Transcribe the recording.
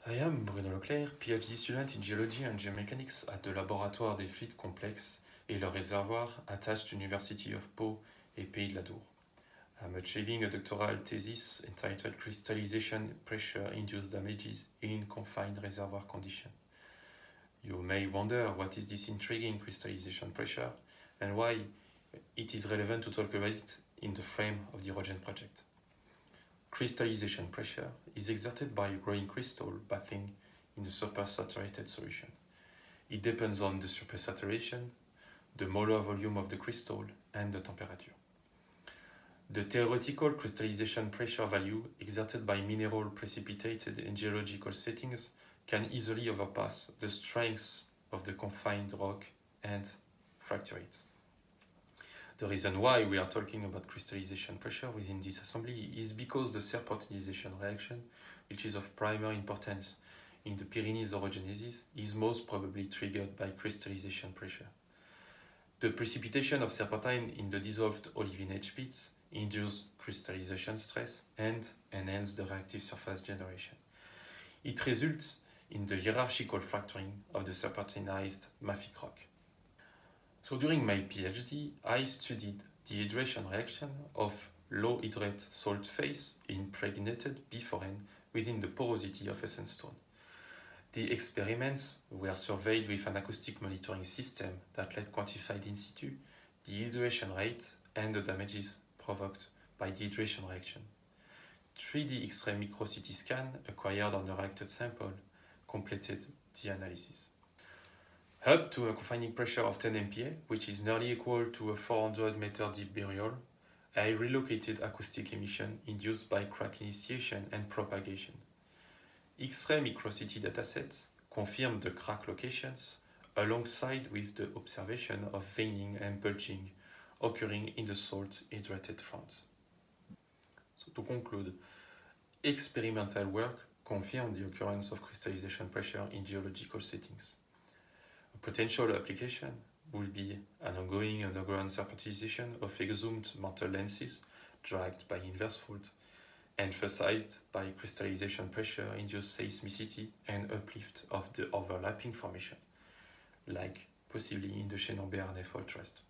I am Bruno LECLERE, PhD student in Geology and Geomechanics at the Laboratoire des Fluides Complexes et leurs réservoirs attached to University of Pau et Pays de la Dour. I'm achieving a doctoral thesis entitled Crystallization Pressure-Induced Damages in Confined Reservoir Condition. You may wonder what is this intriguing crystallization pressure and why it is relevant to talk about it in the frame of the Hydrogen project. Crystallization pressure is exerted by a growing crystal bathing in a supersaturated solution. It depends on the supersaturation, the molar volume of the crystal, and the temperature. The theoretical crystallization pressure value exerted by mineral precipitated in geological settings can easily overpass the strength of the confined rock and fracture it. The reason why we are talking about crystallization pressure within this assembly is because the serpentinization reaction, which is of primary importance in the Pyrenees orogenesis, is most probably triggered by crystallization pressure. The precipitation of serpentine in the dissolved olivinate pits induces crystallization stress and enhances the reactive surface generation. It results in the hierarchical fracturing of the serpentinized mafic rock. So during my PhD, I studied the hydration reaction of low hydrate salt phase impregnated bifurane within the porosity of a sandstone. The experiments were surveyed with an acoustic monitoring system that let quantified in situ the hydration rate and the damages provoked by the hydration reaction. 3D X-ray micro-CT scan acquired on the reacted sample completed the analysis. Up to a confining pressure of 10 MPa, which is nearly equal to a 400 meter deep burial, I relocated acoustic emission induced by crack initiation and propagation. X-ray micro-CT datasets confirmed the crack locations alongside with the observation of veining and bulging occurring in the salt hydrated fronts. So to conclude, experimental work confirmed the occurrence of crystallization pressure in geological settings. A potential application would be an ongoing underground serpentinization of exhumed mantle lenses dragged by inverse fault, emphasized by crystallization pressure-induced seismicity and uplift of the overlapping formation, like possibly in the Chenon Béarnais fault thrust.